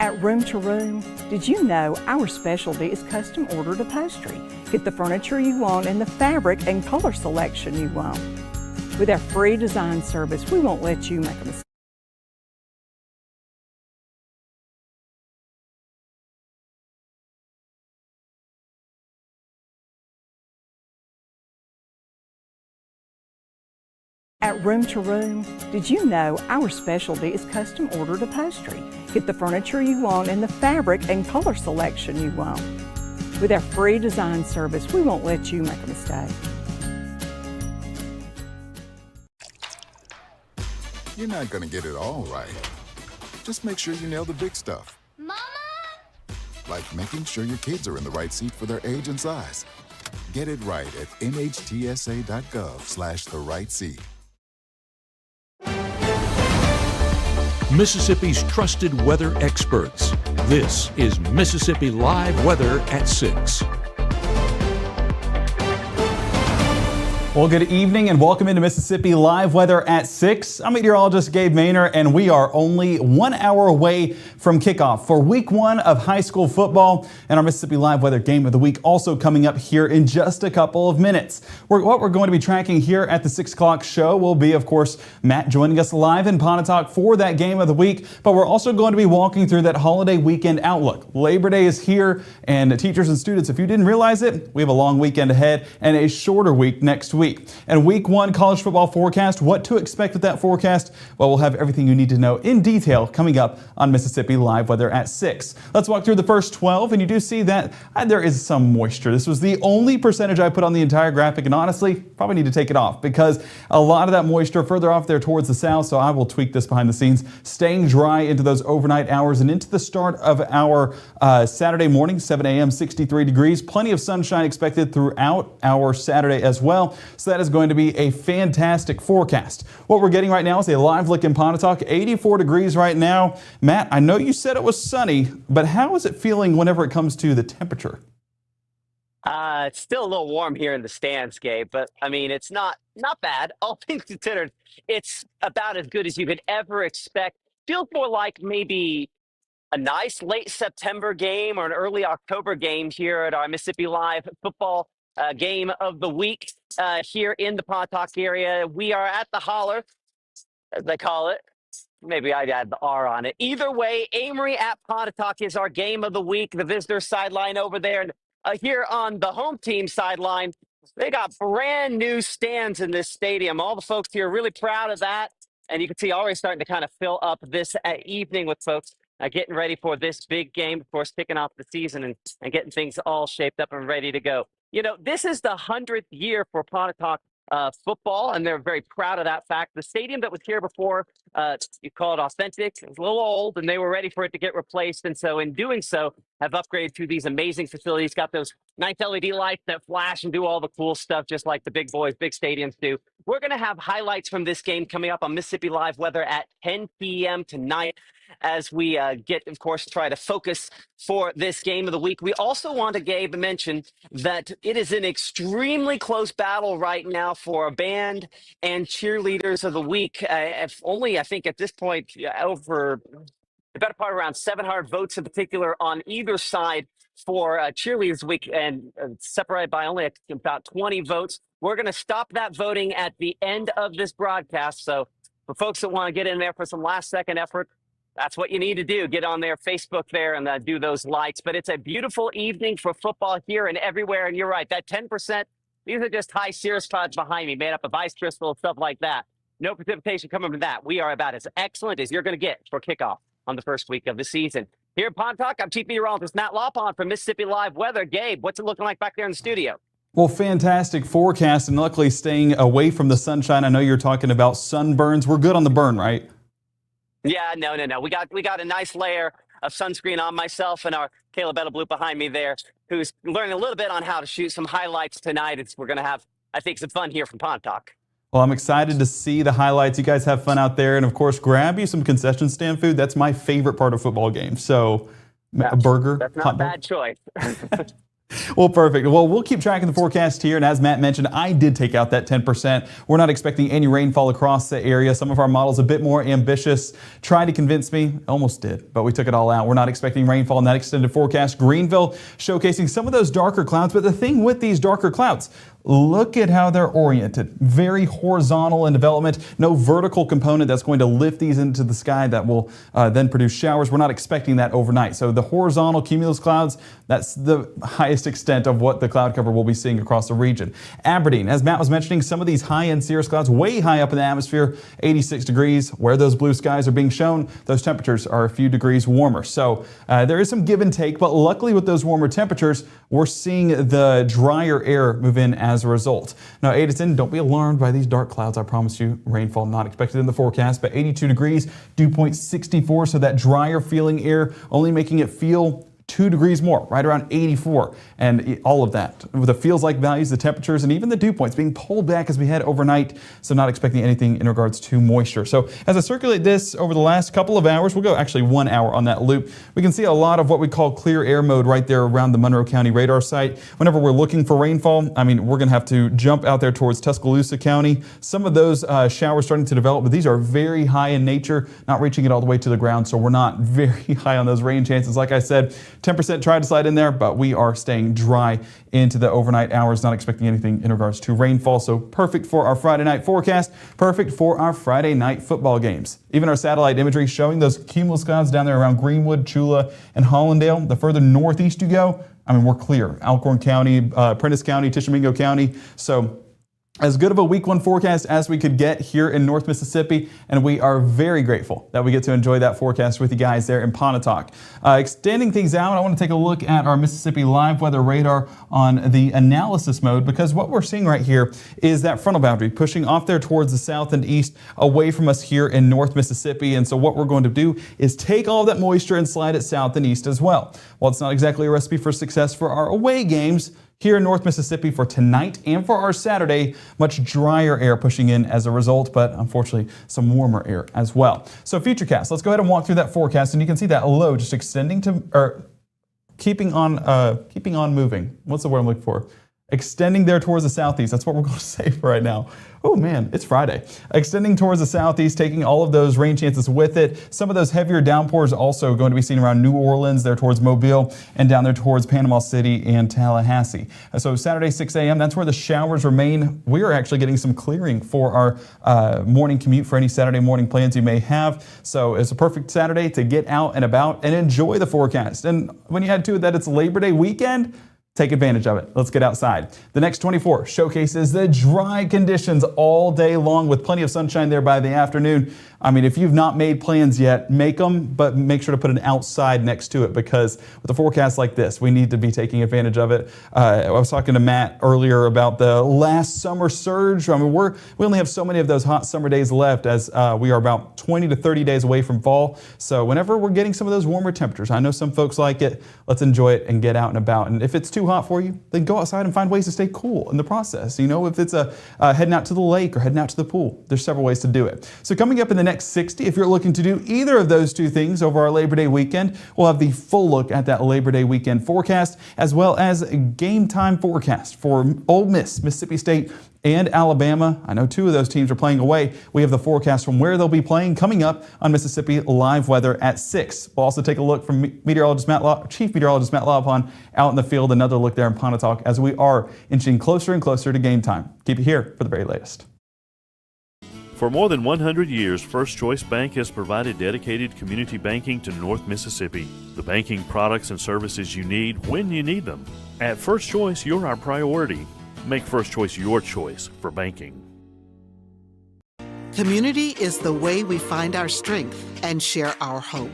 At Room to Room, did you know our specialty is custom ordered upholstery? Get the furniture you want and the fabric and color selection you want. With our free design service, we won't let you make a mistake. At Room to Room, did you know our specialty is custom ordered upholstery? Get the furniture you want and the fabric and color selection you want. With our free design service, we won't let you make a mistake. You're not gonna get it all right. Just make sure you nail the big stuff. Mama! Like making sure your kids are in the right seat for their age and size. Get it right at nhtsa.gov/the-right-seat. Mississippi's trusted weather experts. This is Mississippi Live Weather at 6. Well, good evening and welcome into Mississippi Live Weather at 6. I'm meteorologist Gabe Maynor, and we are only 1 hour away from kickoff for week 1 of high school football, and our Mississippi Live Weather Game of the Week also coming up here in just a couple of minutes. What we're going to be tracking here at the 6 o'clock show will be, of course, Matt joining us live in Pontotoc for that Game of the Week, but we're also going to be walking through that holiday weekend outlook. Labor Day is here, and teachers and students, if you didn't realize it, we have a long weekend ahead and a shorter week next week. And week 1 college football forecast, what to expect with that forecast? Well, we'll have everything you need to know in detail coming up on Mississippi Live Weather at 6. Let's walk through the first 12, and you do see that there is some moisture. This was the only percentage I put on the entire graphic, and honestly, probably need to take it off because a lot of that moisture further off there towards the south, so I will tweak this behind the scenes, staying dry into those overnight hours and into the start of our Saturday morning, 7 a.m., 63 degrees. Plenty of sunshine expected throughout our Saturday as well. So that is going to be a fantastic forecast. What we're getting right now is a live look in Pontotoc, 84 degrees right now. Matt, I know you said it was sunny, but how is it feeling whenever it comes to the temperature? It's still a little warm here in the stands, Gabe, but I mean, it's not bad. All things considered, it's about as good as you could ever expect. Feels more like maybe a nice late September game or an early October game here at our Mississippi Live football game of the week here in the Pontotoc area. We are at the Holler, as they call it. Maybe I'd add the R on it. Either way, Amory at Pontotoc is our game of the week. The visitor sideline over there. And here on the home team sideline, they got brand new stands in this stadium. All the folks here are really proud of that. And you can see already starting to kind of fill up this evening with folks getting ready for this big game, of course, kicking off the season and getting things all shaped up and ready to go. You know, this is the 100th year for Pontotoc football, and they're very proud of that fact. The stadium that was here before, you call it authentic, it was a little old, and they were ready for it to get replaced. And so in doing so, have upgraded to these amazing facilities, got those nice LED lights that flash and do all the cool stuff, just like the big boys, big stadiums do. We're going to have highlights from this game coming up on Mississippi Live Weather at 10 p.m. tonight, as we get, of course, try to focus for this game of the week. We also want to, Gabe, mention that it is an extremely close battle right now for band and cheerleaders of the week. If only, I think, at this point, over the better part around 700 votes in particular on either side for cheerleaders week, and separated by only about 20 votes. We're going to stop that voting at the end of this broadcast. So for folks that want to get in there for some last second effort, that's what you need to do. Get on their Facebook there and do those likes. But it's a beautiful evening for football here and everywhere. And you're right, that 10%, these are just high cirrus clouds behind me, made up of ice crystal and stuff like that. No precipitation coming from that. We are about as excellent as you're going to get for kickoff on the first week of the season. Here in Pontotoc, I'm Chief Meteorologist Matt Lawpon from Mississippi Live Weather. Gabe, what's it looking like back there in the studio? Well, fantastic forecast, and luckily staying away from the sunshine. I know you're talking about sunburns. We're good on the burn, right? Yeah, no. We got a nice layer of sunscreen on myself and our Caleb Edelblue behind me there, who's learning a little bit on how to shoot some highlights tonight. We're going to have, I think, some fun here from Pontotoc. Well, I'm excited to see the highlights. You guys have fun out there, and of course, grab you some concession stand food. That's my favorite part of football games. So, a burger. That's not a bad choice. Well, perfect. Well, we'll keep tracking the forecast here. And as Matt mentioned, I did take out that 10%. We're not expecting any rainfall across the area. Some of our models a bit more ambitious. Tried to convince me, almost did, but we took it all out. We're not expecting rainfall in that extended forecast. Greenville showcasing some of those darker clouds. But the thing with these darker clouds, look at how they're oriented. Very horizontal in development. No vertical component that's going to lift these into the sky that will then produce showers. We're not expecting that overnight. So the horizontal cumulus clouds, that's the highest extent of what the cloud cover we'll be seeing across the region. Aberdeen, as Matt was mentioning, some of these high-end cirrus clouds way high up in the atmosphere, 86 degrees. Where those blue skies are being shown, those temperatures are a few degrees warmer. So there is some give and take, but luckily with those warmer temperatures, we're seeing the drier air move in as a result. Now, Addison, don't be alarmed by these dark clouds. I promise you, rainfall not expected in the forecast, but 82 degrees, dew point 64, so that drier feeling air only making it feel 2 degrees more, right around 84. And all of that, with the feels like values, the temperatures, and even the dew points being pulled back as we head overnight. So not expecting anything in regards to moisture. So as I circulate this over the last couple of hours, we'll go actually 1 hour on that loop. We can see a lot of what we call clear air mode right there around the Monroe County radar site. Whenever we're looking for rainfall, I mean, we're going to have to jump out there towards Tuscaloosa County. Some of those showers starting to develop, but these are very high in nature, not reaching it all the way to the ground. So we're not very high on those rain chances. Like I said, 10% try to slide in there, but we are staying dry into the overnight hours, not expecting anything in regards to rainfall. So perfect for our Friday night forecast, perfect for our Friday night football games. Even our satellite imagery showing those cumulus clouds down there around Greenwood, Chula, and Hollandale. The further northeast you go, I mean, we're clear. Alcorn County, Prentiss County, Tishomingo County. So as good of a week 1 forecast as we could get here in North Mississippi, and we are very grateful that we get to enjoy that forecast with you guys there in Pontotoc. Extending things out, I want to take a look at our Mississippi live weather radar on the analysis mode, because what we're seeing right here is that frontal boundary pushing off there towards the south and east away from us here in North Mississippi. And so what we're going to do is take all that moisture and slide it south and east as well. While it's not exactly a recipe for success for our away games, here in North Mississippi for tonight and for our Saturday, much drier air pushing in as a result, but unfortunately some warmer air as well. So Futurecast, let's go ahead and walk through that forecast, and you can see that low just extending to, or keeping on moving. What's the word I'm looking for? Extending there towards the southeast. That's what we're going to say for right now. Oh man, it's Friday. Extending towards the southeast, taking all of those rain chances with it. Some of those heavier downpours also going to be seen around New Orleans, there towards Mobile, and down there towards Panama City and Tallahassee. So Saturday, 6 a.m., that's where the showers remain. We are actually getting some clearing for our morning commute for any Saturday morning plans you may have. So it's a perfect Saturday to get out and about and enjoy the forecast. And when you add to it that it's Labor Day weekend, take advantage of it. Let's get outside. The next 24 showcases the dry conditions all day long with plenty of sunshine there by the afternoon. I mean, if you've not made plans yet, make them, but make sure to put an outside next to it, because with a forecast like this, we need to be taking advantage of it. I was talking to Matt earlier about the last summer surge. I mean, we only have so many of those hot summer days left, as we are about 20 to 30 days away from fall. So whenever we're getting some of those warmer temperatures, I know some folks like it, let's enjoy it and get out and about. And if it's too hot for you, then go outside and find ways to stay cool in the process. You know, if it's heading out to the lake or heading out to the pool, there's several ways to do it. So coming up in the next 60, if you're looking to do either of those two things over our Labor Day weekend, we'll have the full look at that Labor Day weekend forecast, as well as a game time forecast for Ole Miss, Mississippi State, and Alabama. I know two of those teams are playing away. We have the forecast from where they'll be playing coming up on Mississippi Live Weather at 6. We'll also take a look from Chief Meteorologist Matt Laupon out in the field, another look there in Pontotoc as we are inching closer and closer to game time. Keep it here for the very latest. For more than 100 years, First Choice Bank has provided dedicated community banking to North Mississippi. The banking products and services you need when you need them. At First Choice, you're our priority. Make First Choice your choice for banking. Community is the way we find our strength and share our hope.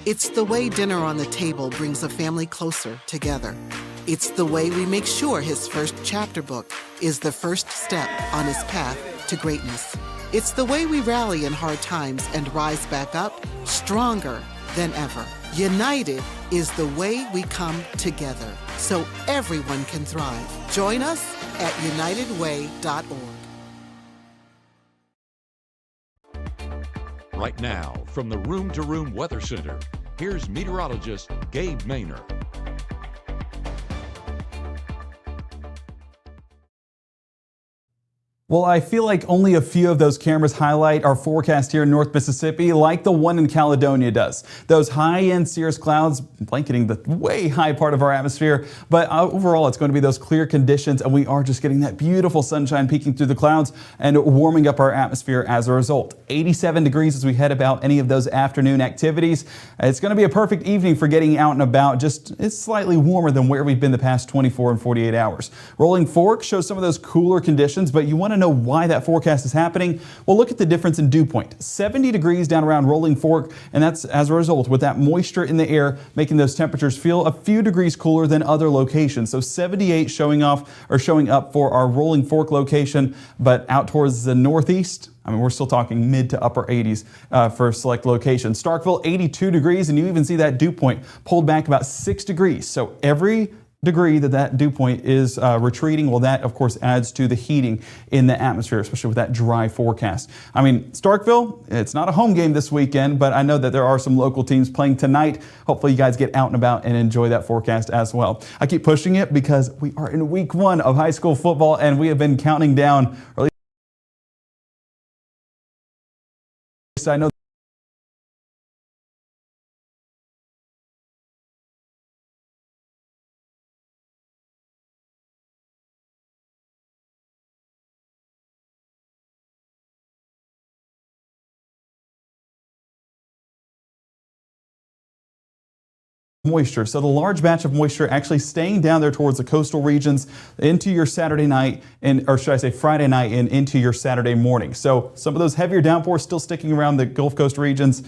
It's the way dinner on the table brings a family closer together. It's the way we make sure his first chapter book is the first step on his path to greatness. It's the way we rally in hard times and rise back up stronger than ever. United is the way we come together so everyone can thrive. Join us at unitedway.org. Right now, from the Room to Room Weather Center, here's meteorologist Gabe Maynor. Well, I feel like only a few of those cameras highlight our forecast here in North Mississippi, like the one in Caledonia does. Those high-end cirrus clouds blanketing the way high part of our atmosphere, but overall it's going to be those clear conditions, and we are just getting that beautiful sunshine peeking through the clouds and warming up our atmosphere as a result. 87 degrees as we head about any of those afternoon activities. It's going to be a perfect evening for getting out and about. Just it's slightly warmer than where we've been the past 24 and 48 hours. Rolling Fork shows some of those cooler conditions, but you want to know why that forecast is happening? Well, look at the difference in dew point. 70 degrees down around Rolling Fork, and that's as a result with that moisture in the air making those temperatures feel a few degrees cooler than other locations. So 78 showing up for our Rolling Fork location, but out towards the northeast, I mean, we're still talking mid to upper 80s for select locations. Starkville, 82 degrees, and you even see that dew point pulled back about 6 degrees. So every degree that dew point is retreating, well, that of course adds to the heating in the atmosphere, especially with that dry forecast. I mean, Starkville, it's not a home game this weekend, but I know that there are some local teams playing tonight. Hopefully you guys get out and about and enjoy that forecast as well. I keep pushing it because we are in week 1 of high school football, and we have been counting down, or at least I know moisture. So the large batch of moisture actually staying down there towards the coastal regions into your Saturday night, or should I say Friday night and into your Saturday morning. So some of those heavier downpours still sticking around the Gulf Coast regions.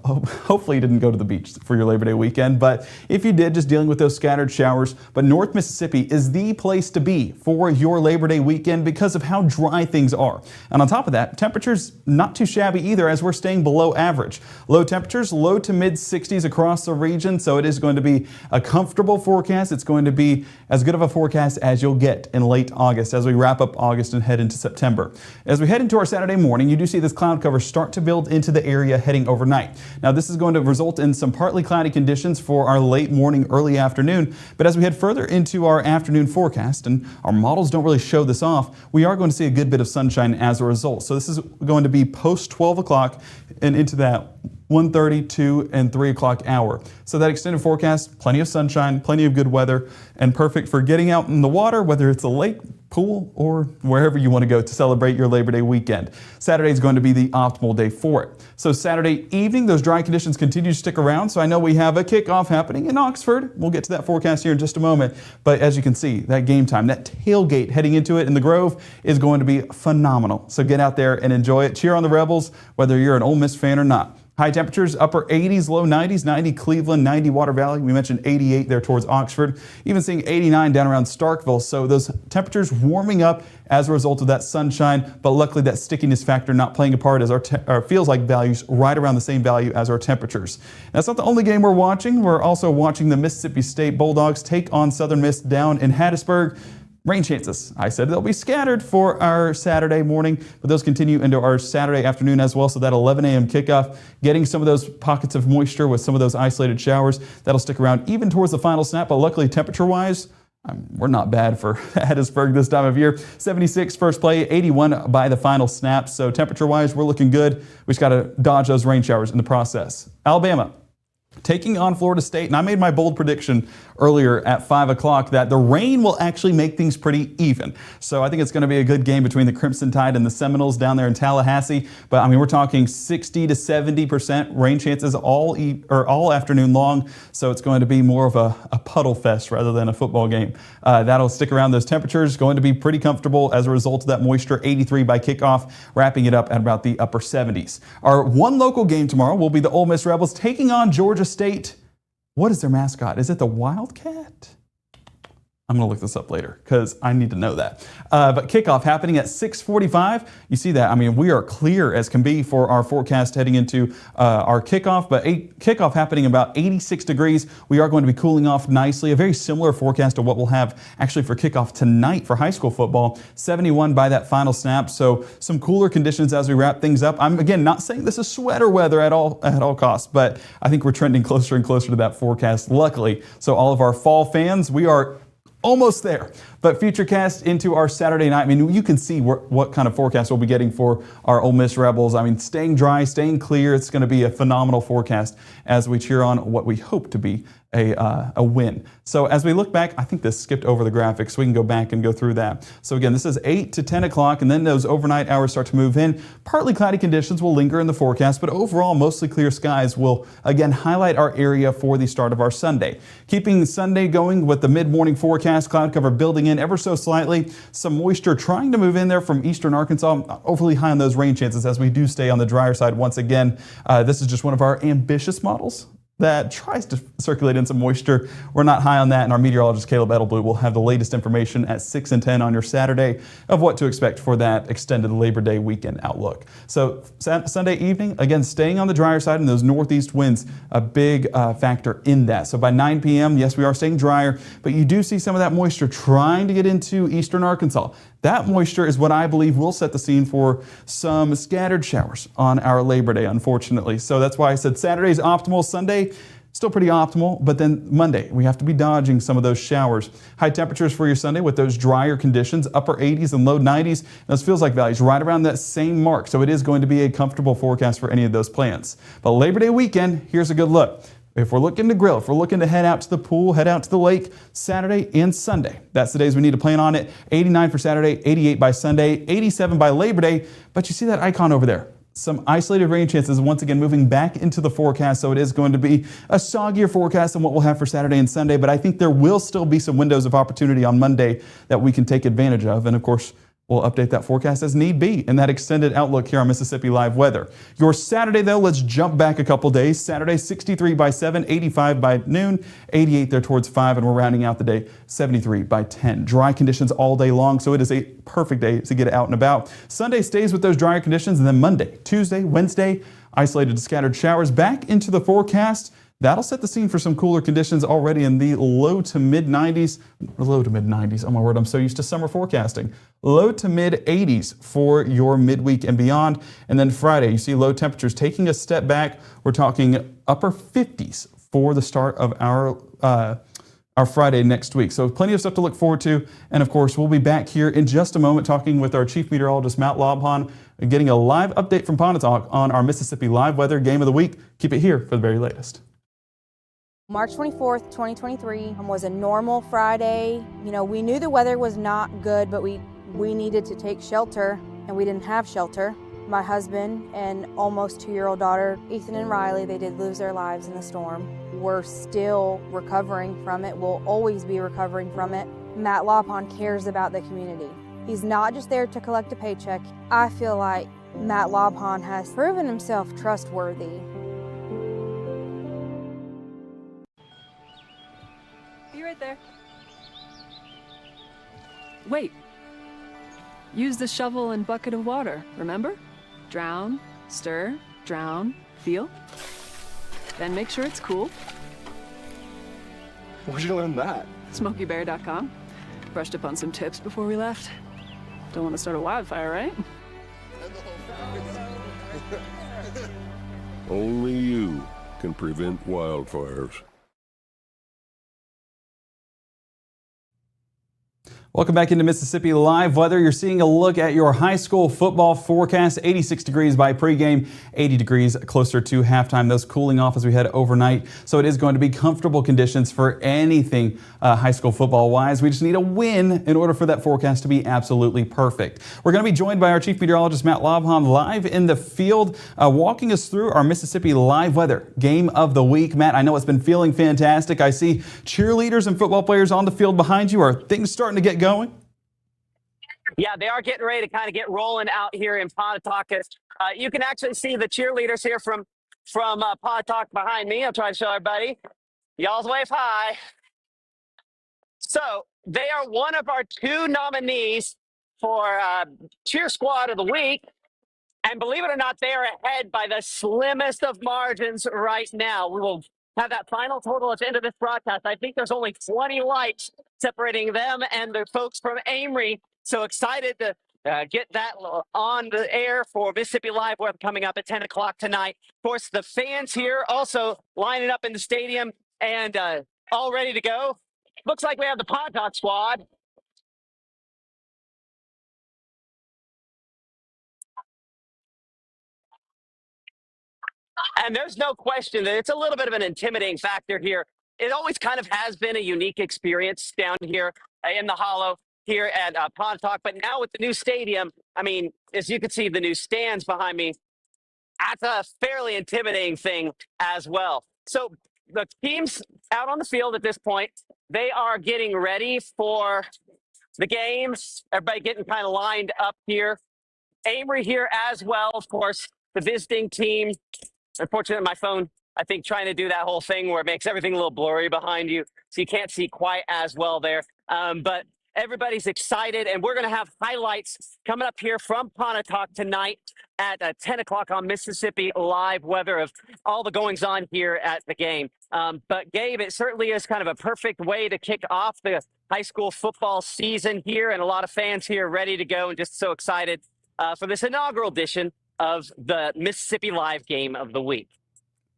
Hopefully you didn't go to the beach for your Labor Day weekend, but if you did, just dealing with those scattered showers. But North Mississippi is the place to be for your Labor Day weekend because of how dry things are. And on top of that, temperatures not too shabby either, as we're staying below average. Low temperatures, low to mid 60s across the region, so it is going to be a comfortable forecast. It's going to be as good of a forecast as you'll get in late August as we wrap up August and head into September. As we head into our Saturday morning, you do see this cloud cover start to build into the area heading overnight. Now, this is going to result in some partly cloudy conditions for our late morning, early afternoon. But as we head further into our afternoon forecast, and our models don't really show this off, we are going to see a good bit of sunshine as a result. So this is going to be post 12 o'clock and into that 1:30, 2, and 3 o'clock hour. So that extended forecast, plenty of sunshine, plenty of good weather, and perfect for getting out in the water, whether it's a lake, pool, or wherever you want to go to celebrate your Labor Day weekend. Saturday is going to be the optimal day for it. So Saturday evening, those dry conditions continue to stick around. So I know we have a kickoff happening in Oxford. We'll get to that forecast here in just a moment. But as you can see, that game time, that tailgate heading into it in the Grove is going to be phenomenal. So get out there and enjoy it. Cheer on the Rebels, whether you're an Ole Miss fan or not. High temperatures, upper 80s, low 90s, 90 Cleveland, 90 Water Valley. We mentioned 88 there towards Oxford, even seeing 89 down around Starkville. So those temperatures warming up as a result of that sunshine, but luckily that stickiness factor not playing a part as our feels like values right around the same value as our temperatures. That's not the only game we're watching. We're also watching the Mississippi State Bulldogs take on Southern Miss down in Hattiesburg. Rain chances, I said they'll be scattered for our Saturday morning, but those continue into our Saturday afternoon as well. So that 11 a.m. kickoff, getting some of those pockets of moisture with some of those isolated showers, that'll stick around even towards the final snap. But luckily, temperature-wise, we're not bad for Hattiesburg this time of year. 76 first play, 81 by the final snap. So temperature-wise, we're looking good. We just got to dodge those rain showers in the process. Alabama taking on Florida State, and I made my bold prediction earlier at 5 o'clock that the rain will actually make things pretty even. So I think it's going to be a good game between the Crimson Tide and the Seminoles down there in Tallahassee. But I mean, we're talking 60 to 70% rain chances all afternoon long. So it's going to be more of a puddle fest rather than a football game. That'll stick around. Those temperatures going to be pretty comfortable as a result of that moisture. 83 by kickoff, wrapping it up at about the upper 70s. Our one local game tomorrow will be the Ole Miss Rebels taking on Georgia State. What is their mascot? Is it the Wildcat? I'm going to look this up later because I need to know that. But kickoff happening at 6:45. You see that? I mean, we are clear as can be for our forecast heading into our kickoff, but kickoff happening about 86 degrees. We are going to be cooling off nicely. A very similar forecast to what we'll have actually for kickoff tonight for high school football. 71 by that final snap. So some cooler conditions as we wrap things up. I'm again not saying this is sweater weather at all costs, but I think we're trending closer and closer to that forecast, luckily. So all of our fall fans, we are almost there. But Futurecast into our Saturday night. I mean, you can see what kind of forecast we'll be getting for our Ole Miss Rebels. I mean, staying dry, staying clear. It's going to be a phenomenal forecast as we cheer on what we hope to be a win. So as we look back, I think this skipped over the graphics, so we can go back and go through that. So again, this is 8 to 10 o'clock, and then those overnight hours start to move in. Partly cloudy conditions will linger in the forecast, but overall, mostly clear skies will again highlight our area for the start of our Sunday. Keeping Sunday going with the mid-morning forecast, cloud cover building in ever so slightly. Some moisture trying to move in there from eastern Arkansas. Not overly high on those rain chances as we do stay on the drier side once again. This is just one of our ambitious models that tries to circulate in some moisture. We're not high on that, and our meteorologist Caleb Edelblut will have the latest information at 6 and 10 on your Saturday of what to expect for that extended Labor Day weekend outlook. So Sunday evening, again, staying on the drier side, and those northeast winds, a big factor in that. So by 9 p.m., yes, we are staying drier, but you do see some of that moisture trying to get into eastern Arkansas. That moisture is what I believe will set the scene for some scattered showers on our Labor Day, unfortunately. So that's why I said Saturday's optimal, Sunday still pretty optimal, but then Monday, we have to be dodging some of those showers. High temperatures for your Sunday with those drier conditions, upper 80s and low 90s. Those feels like values right around that same mark, so it is going to be a comfortable forecast for any of those plants. But Labor Day weekend, here's a good look. If we're looking to grill, if we're looking to head out to the pool, head out to the lake, Saturday and Sunday. That's the days we need to plan on it. 89 for Saturday, 88 by Sunday, 87 by Labor Day. But you see that icon over there. Some isolated rain chances once again moving back into the forecast, so it is going to be a soggier forecast than what we'll have for Saturday and Sunday, but I think there will still be some windows of opportunity on Monday that we can take advantage of, and of course, we'll update that forecast as need be in that extended outlook here on Mississippi Live Weather. Your Saturday, though, let's jump back a couple days. Saturday, 63 by 7, 85 by noon, 88 there towards 5, and we're rounding out the day, 73 by 10. Dry conditions all day long, so it is a perfect day to get out and about. Sunday stays with those drier conditions, and then Monday, Tuesday, Wednesday, isolated to scattered showers back into the forecast. That'll set the scene for some cooler conditions already in the low to mid 90s. Low to mid 90s. Oh my word, I'm so used to summer forecasting. Low to mid 80s for your midweek and beyond. And then Friday, you see low temperatures taking a step back. We're talking upper 50s for the start of our Friday next week. So plenty of stuff to look forward to. And of course, we'll be back here in just a moment talking with our chief meteorologist, Matt Lobhon, and getting a live update from Pontotoc on our Mississippi Live Weather Game of the Week. Keep it here for the very latest. March 24th, 2023 was a normal Friday. You know, we knew the weather was not good, but we needed to take shelter, and we didn't have shelter. My husband and almost 2-year-old daughter, Ethan and Riley, they did lose their lives in the storm. We're still recovering from it. We'll always be recovering from it. Matt Lobhon cares about the community. He's not just there to collect a paycheck. I feel like Matt Lobhon has proven himself trustworthy. Right there. Wait. Use the shovel and bucket of water, remember? Drown, stir, drown, feel. Then make sure it's cool. Where'd you learn that? SmokeyBear.com. Brushed up on some tips before we left. Don't want to start a wildfire, right? Only you can prevent wildfires. Welcome back into Mississippi Live Weather. You're seeing a look at your high school football forecast. 86 degrees by pregame, 80 degrees closer to halftime. Those cooling off as we head overnight. So it is going to be comfortable conditions for anything high school football wise. We just need a win in order for that forecast to be absolutely perfect. We're going to be joined by our chief meteorologist, Matt Lobhon, live in the field, walking us through our Mississippi Live Weather Game of the Week. Matt, I know it's been feeling fantastic. I see cheerleaders and football players on the field behind you. Are things starting to get going? Yeah, they are getting ready to kind of get rolling out here in Pontotoc. You can actually see the cheerleaders here from Pontotoc behind me. I'll try to show everybody. Y'all's wave high. So they are one of our 2 nominees for Cheer Squad of the Week. And believe it or not, they are ahead by the slimmest of margins right now. We will have that final total at the end of this broadcast. I think there's only 20 lights separating them and the folks from Amory. So excited to get that on the air for Mississippi Live Weather coming up at 10 o'clock tonight. Of course, the fans here also lining up in the stadium and all ready to go. Looks like we have the Pontotoc squad. And there's no question that it's a little bit of an intimidating factor here. It always kind of has been a unique experience down here in the Hollow here at Pontotoc. But now with the new stadium, I mean, as you can see, the new stands behind me, that's a fairly intimidating thing as well. So the teams out on the field at this point, they are getting ready for the games. Everybody getting kind of lined up here. Amory here as well, of course, the visiting team. Unfortunately, my phone, I think, trying to do that whole thing where it makes everything a little blurry behind you, so you can't see quite as well there. But everybody's excited, and we're going to have highlights coming up here from Pontotoc tonight at 10 o'clock on Mississippi Live Weather of all the goings-on here at the game. But, Gabe, it certainly is kind of a perfect way to kick off the high school football season here, and a lot of fans here ready to go and just so excited for this inaugural edition of the Mississippi Live Game of the Week.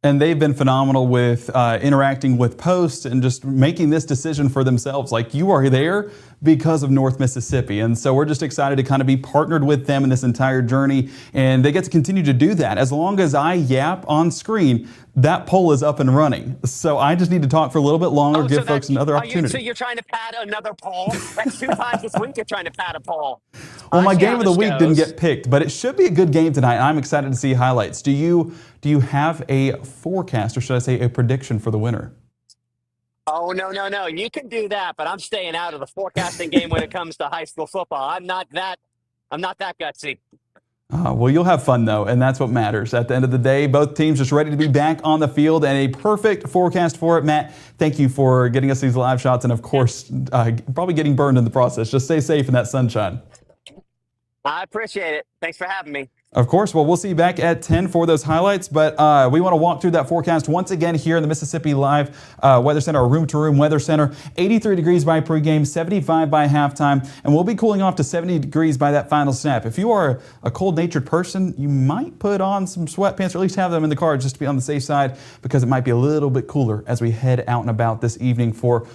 And they've been phenomenal with interacting with posts and just making this decision for themselves. Like, you are there because of North Mississippi. And so we're just excited to kind of be partnered with them in this entire journey. And they get to continue to do that. As long as I yap on screen, that poll is up and running. So I just need to talk for a little bit longer, give folks another opportunity. So you're trying to pad another poll? That's 2 times this week you're trying to pad a poll. Well, my game of the week didn't get picked, but it should be a good game tonight. I'm excited to see highlights. Do you have a forecast, or should I say a prediction for the winner? Oh, no. You can do that, but I'm staying out of the forecasting game when it comes to high school football. I'm not that gutsy. Well, you'll have fun, though, and that's what matters. At the end of the day, both teams just ready to be back on the field, and a perfect forecast for it. Matt, thank you for getting us these live shots, and of course, probably getting burned in the process. Just stay safe in that sunshine. I appreciate it. Thanks for having me. Of course. Well, we'll see you back at 10 for those highlights, but we want to walk through that forecast once again here in the Mississippi Live Weather Center, our room-to-room weather center. 83 degrees by pregame, 75 by halftime, and we'll be cooling off to 70 degrees by that final snap. If you are a cold-natured person, you might put on some sweatpants, or at least have them in the car just to be on the safe side, because it might be a little bit cooler as we head out and about this evening for,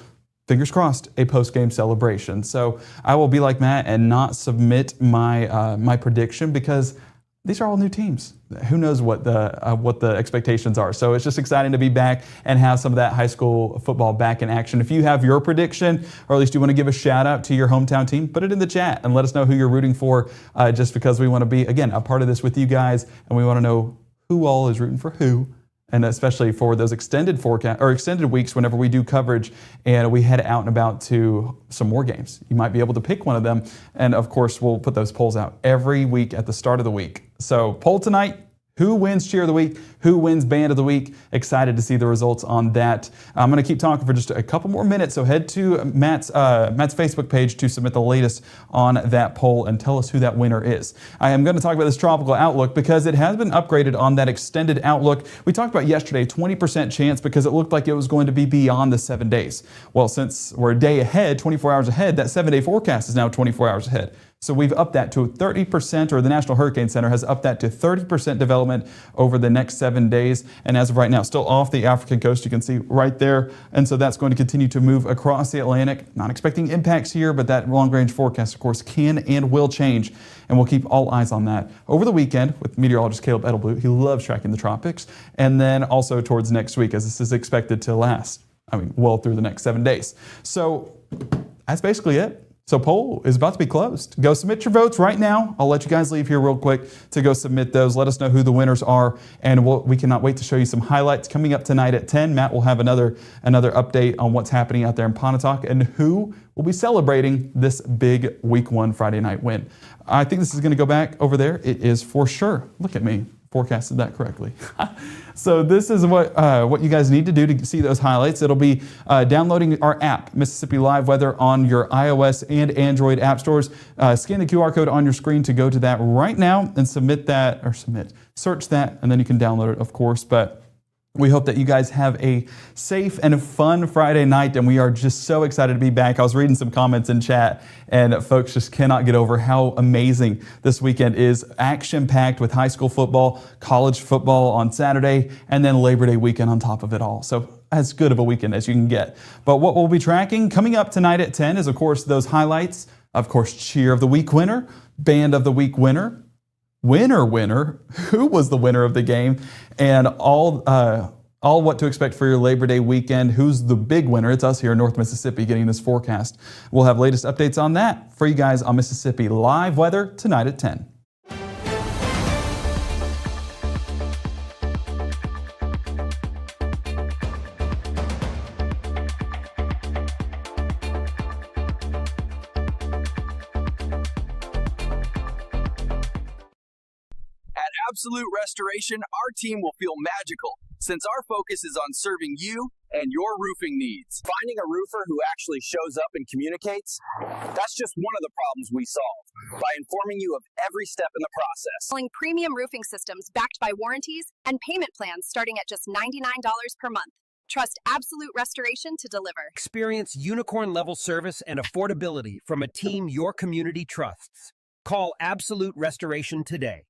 fingers crossed, a post-game celebration. So I will be like Matt and not submit my prediction, because these are all new teams. Who knows what the expectations are? So it's just exciting to be back and have some of that high school football back in action. If you have your prediction, or at least you want to give a shout out to your hometown team, put it in the chat and let us know who you're rooting for, just because we want to be, again, a part of this with you guys, and we want to know who all is rooting for who. And especially for those extended weeks whenever we do coverage and we head out and about to some more games. You might be able to pick one of them. And of course, we'll put those polls out every week at the start of the week. So poll tonight. Who wins Cheer of the Week? Who wins Band of the Week? Excited to see the results on that. I'm going to keep talking for just a couple more minutes, so head to Matt's Facebook page to submit the latest on that poll and tell us who that winner is. I am going to talk about this tropical outlook because it has been upgraded on that extended outlook. We talked about yesterday, 20% chance, because it looked like it was going to be beyond the 7 days. Well, since we're a day ahead, 24 hours ahead, that 7-day forecast is now 24 hours ahead. So we've upped that to 30%, or the National Hurricane Center has upped that to 30% development over the next 7 days. And as of right now, still off the African coast, you can see right there. And so that's going to continue to move across the Atlantic. Not expecting impacts here, but that long-range forecast, of course, can and will change. And we'll keep all eyes on that over the weekend with meteorologist Caleb Edelblut. He loves tracking the tropics. And then also towards next week, as this is expected to last, well through the next 7 days. So that's basically it. So poll is about to be closed. Go submit your votes right now. I'll let you guys leave here real quick to go submit those. Let us know who the winners are, and we cannot wait to show you some highlights coming up tonight at 10. Matt will have another update on what's happening out there in Pontotoc and who will be celebrating this big Week 1 Friday night win. I think this is going to go back over there. It is for sure. Look at me. Forecasted that correctly. So this is what you guys need to do to see those highlights. It'll be downloading our app, Mississippi Live Weather, on your iOS and Android app stores. Scan the QR code on your screen to go to that right now and search that, and then you can download it, of course. But we hope that you guys have a safe and fun Friday night, and we are just so excited to be back. I was reading some comments in chat, and folks just cannot get over how amazing this weekend is. Action-packed with high school football, college football on Saturday, and then Labor Day weekend on top of it all. So as good of a weekend as you can get. But what we'll be tracking coming up tonight at 10 is, of course, those highlights. Of course, Cheer of the Week winner, Band of the Week winner, winner, who was the winner of the game, and all what to expect for your Labor Day weekend. Who's the big winner? It's us here in North Mississippi getting this forecast. We'll have latest updates on that for you guys on Mississippi Live Weather tonight at 10. Absolute Restoration, our team will feel magical since our focus is on serving you and your roofing needs. Finding a roofer who actually shows up and communicates, that's just one of the problems we solve by informing you of every step in the process. Selling premium roofing systems backed by warranties and payment plans starting at just $99 per month. Trust Absolute Restoration to deliver. Experience unicorn-level service and affordability from a team your community trusts. Call Absolute Restoration today.